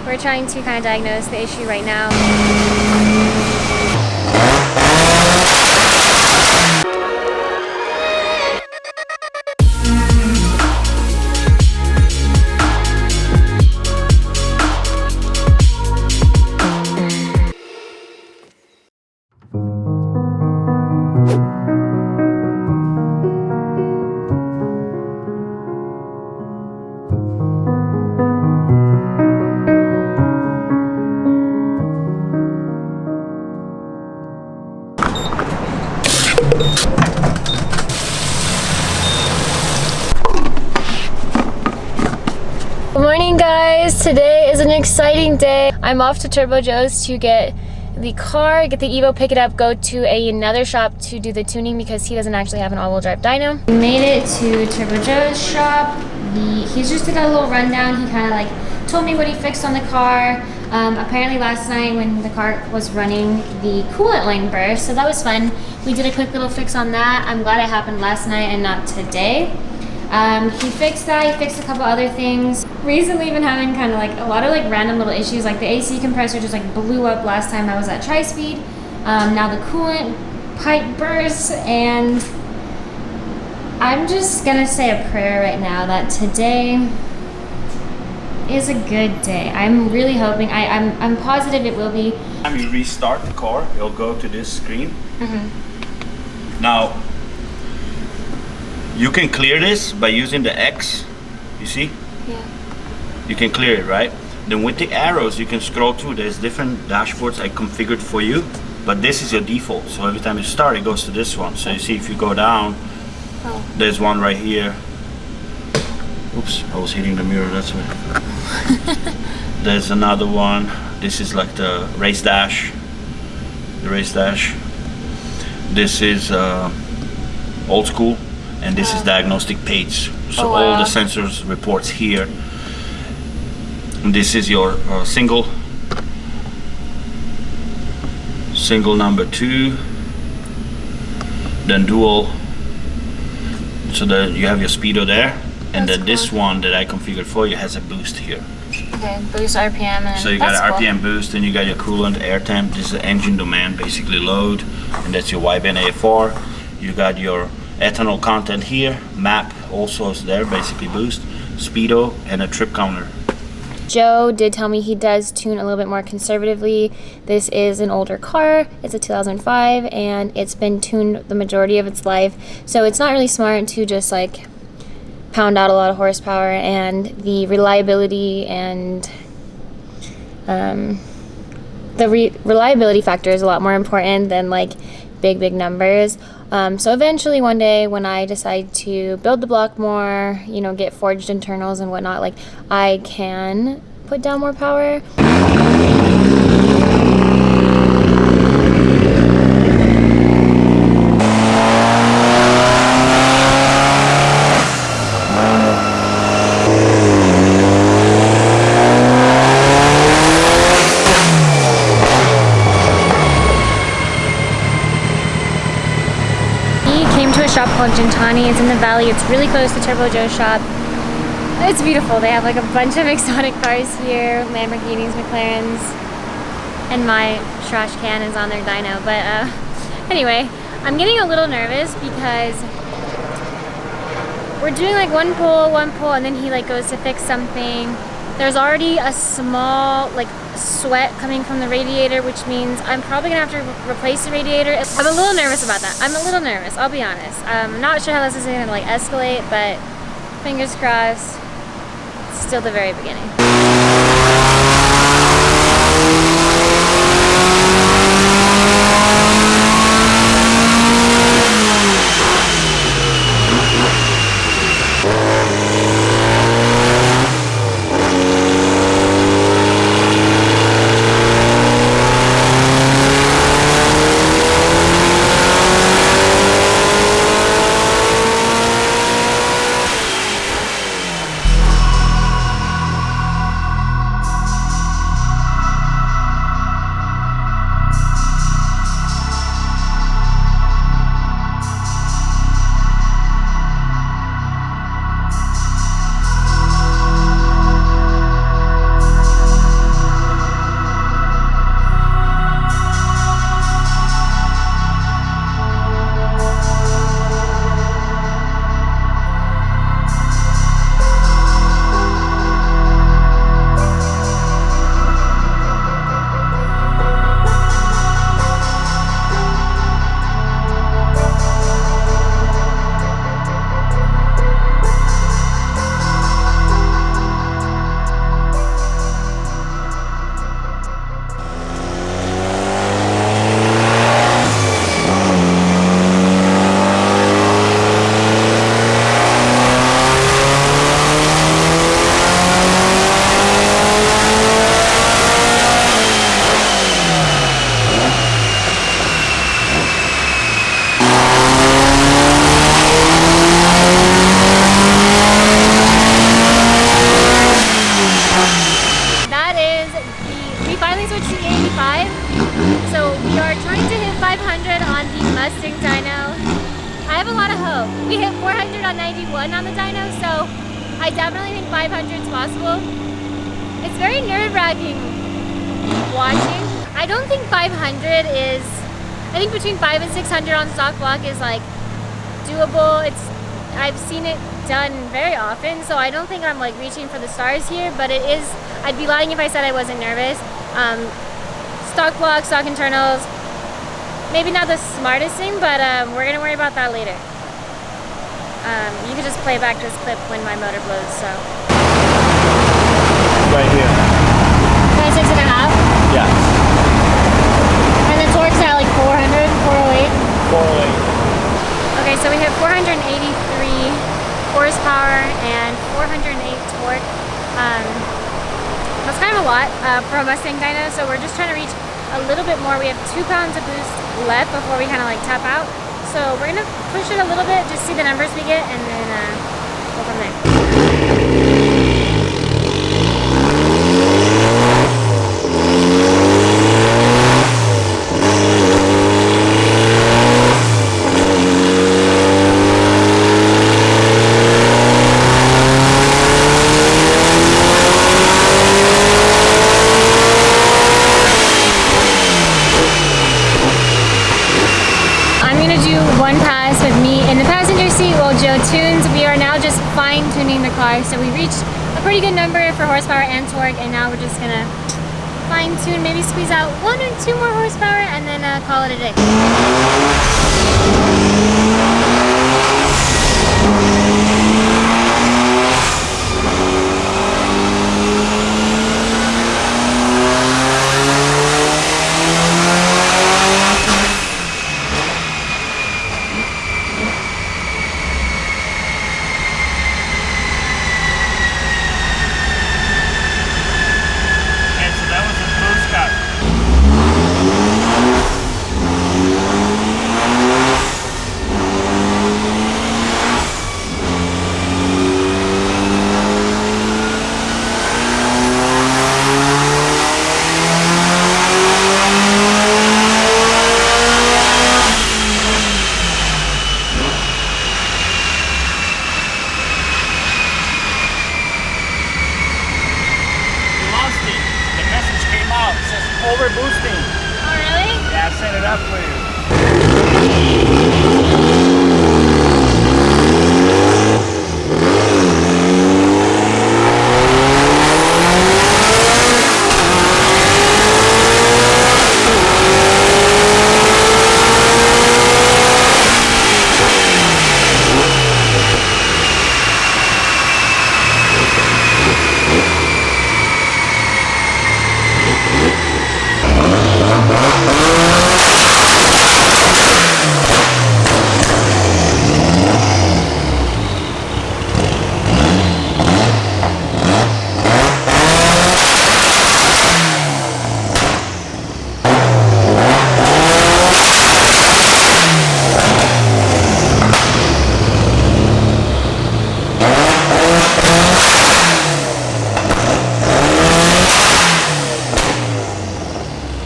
we're trying to kind of diagnose the issue right now. Good morning, guys. Today is an exciting day. I'm off to Turbo Joe's to get the car, get the Evo, pick it up, go to another shop to do the tuning because he doesn't actually have an all-wheel drive dyno. We made it to Turbo Joe's shop. He's just did a little rundown. He kind of like told me what he fixed on the car. Apparently last night when the car was running, the coolant line burst, so that was fun. We did a quick little fix on that. I'm glad it happened last night and not today. He fixed that, he fixed a couple other things. Recently been having kind of like a lot of like random little issues, like the AC compressor just like blew up last time I was at Tri-Speed. Now the coolant pipe burst, and I'm just gonna say a prayer right now that today is a good day. I'm really hoping, I'm positive it will be. When you restart the car, it'll go to this screen. Mm-hmm. Now, you can clear this by using the X, you see? Yeah. You can clear it, right? Then with the arrows, you can scroll through. There's different dashboards I configured for you, but this is your default. So every time you start, it goes to this one. So you see if you go down, there's one right here. Oops, I was hitting the mirror, that's why. There's another one. This is like the race dash. The race dash. This is old school. And this is diagnostic page. So all the sensors reports here. And this is your single number 2, then dual. So that you have your speedo there, and then this one that I configured for you has a boost here. Okay, boost RPM. And so you got an RPM boost, and you got your coolant, air temp. This is the engine domain, basically load, and that's your wideband AFR. You got your ethanol content here, map also is there, basically boost, speedo, and a trip counter. Joe did tell me he does tune a little bit more conservatively. This is an older car, it's a 2005, and it's been tuned the majority of its life, so it's not really smart to just like pound out a lot of horsepower, and the reliability and reliability factor is a lot more important than like big numbers. So eventually one day when I decide to build the block more, you know, get forged internals and whatnot, like I can put down more power. Shop called Gintani. It's in the valley. It's really close to Turbo Joe's shop. It's beautiful. They have like a bunch of exotic cars here, Lamborghinis, McLarens, and my trash can is on their dyno. But anyway, I'm getting a little nervous because we're doing like one pull, and then he like goes to fix something. There's already a small like sweat coming from the radiator, which means I'm probably gonna have to replace the radiator. I'm a little nervous about that. I'm a little nervous, I'll be honest. I'm not sure how this is gonna like escalate, but fingers crossed. It's still the very beginning. we finally switched to the 85. So we are trying to hit 500 on the Mustang dyno. I have a lot of hope. We hit 400 on 91 on the dyno, so I definitely think 500 is possible. It's very nerve-wracking watching. I don't think 500 is, I think between 5 and 600 on stock block is like doable. I've seen it done very often, so I don't think I'm like reaching for the stars here, but it is, I'd be lying if I said I wasn't nervous. Stock block, stock internals, maybe not the smartest thing, but we're gonna worry about that later. You can just play back this clip when my motor blows, so. Right here. 6.5? Yeah. And the torque's at like 400, 408? 408. Okay, so we hit 483 horsepower and 408 torque. That's kind of a lot for a Mustang dyno, so we're just trying to reach a little bit more. We have 2 pounds of boost left before we kind of like tap out. So we're gonna push it a little bit, just see the numbers we get, and then go from there. One pass with me in the passenger seat while Joe tunes. We are now just fine-tuning the car, so we reached a pretty good number for horsepower and torque, and now we're just gonna fine-tune, maybe squeeze out 1 or 2 more horsepower, and then call it a day. Over boosting. Oh really? Yeah, I set it up for you.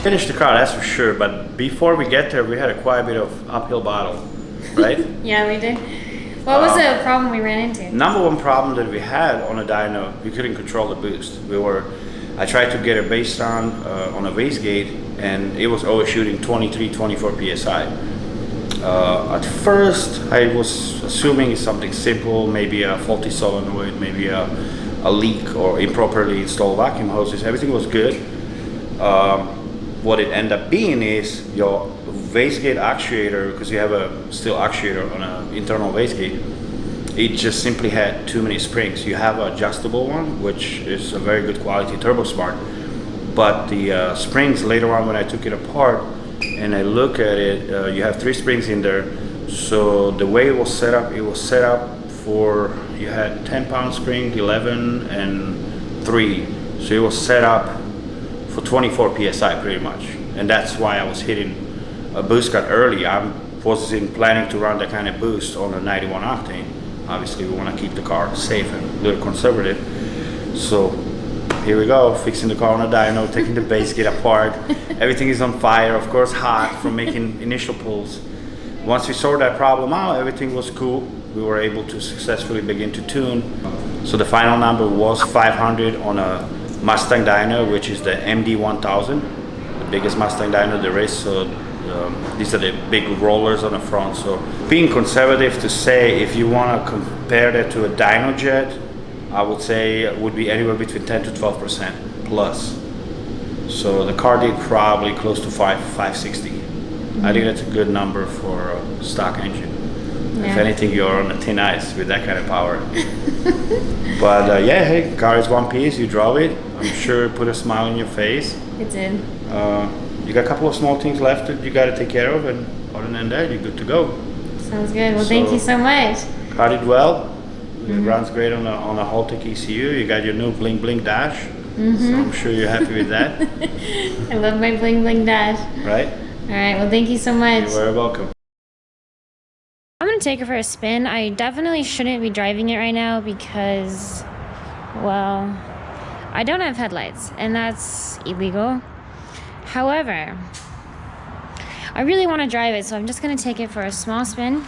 Finished the car, that's for sure, but before we get there we had quite a bit of uphill battle, right? Yeah, we did. What was the problem we ran into? Number one problem that we had on a dyno, we couldn't control the boost. I tried to get a base on a wastegate, and it was overshooting 23, 24 psi. At first I was assuming it's something simple, maybe a faulty solenoid, maybe a leak or improperly installed vacuum hoses. Everything was good. What it ended up being is your wastegate actuator, because you have a steel actuator on an internal wastegate, it just simply had too many springs. You have an adjustable one, which is a very good quality Turbo Smart, but the springs later on when I took it apart and I look at it, you have 3 springs in there. So the way it was set up for, you had 10-pound spring, 11 and 3. So it was set up for 24 psi pretty much, and that's why I was hitting a boost cut early. I wasn't planning to run that kind of boost on a 91 octane. Obviously we want to keep the car safe and a little conservative, so here we go, fixing the car on a dyno, taking the base kit apart. Everything is on fire, of course hot from making initial pulls. Once we sorted that problem out, everything was cool. We were able to successfully begin to tune. So the final number was 500 on a Mustang dyno, which is the MD1000, the biggest Mustang dyno there is. So these are the big rollers on the front. So being conservative to say, if you want to compare that to a dyno jet, I would say it would be anywhere between 10 to 12% plus. So the car did probably close to 560. I think that's a good number for a stock engine. Yeah. If anything, you're on a thin ice with that kind of power. But yeah, hey, car is one piece. You drove it. I'm sure it put a smile on your face. It did. You got a couple of small things left that you got to take care of, and other than that, you're good to go. Sounds good. Well, thank you so much. Car did well. It runs great on a Haltech ECU. You got your new bling bling dash. So I'm sure you're happy with that. I love my bling bling dash. Right? All right. Well, thank you so much. You're very welcome. I'm gonna take it for a spin. I definitely shouldn't be driving it right now because, well, I don't have headlights and that's illegal. However, I really want to drive it, so I'm just gonna take it for a small spin.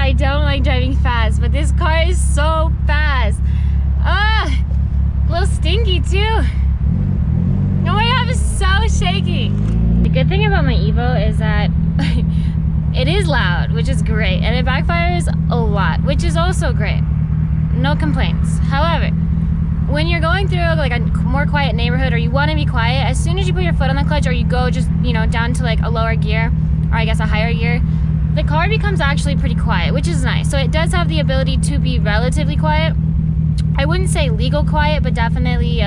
I don't like driving fast, but this car is so fast. Ah, a little stinky too. No, my arm is so shaky. The good thing about my EVO is that it is loud, which is great, and it backfires a lot, which is also great. No complaints. However, when you're going through like a more quiet neighborhood, or you want to be quiet, as soon as you put your foot on the clutch, or you go just, you know, down to like a lower gear, or I guess a higher gear, the car becomes actually pretty quiet, which is nice. So it does have the ability to be relatively quiet. I wouldn't say legal quiet, but definitely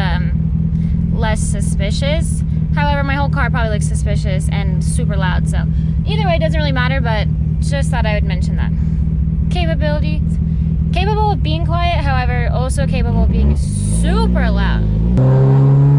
less suspicious. However, my whole car probably looks suspicious and super loud. So either way, it doesn't really matter, but just thought I would mention that. Capabilities. Capable of being quiet, however, also capable of being super loud.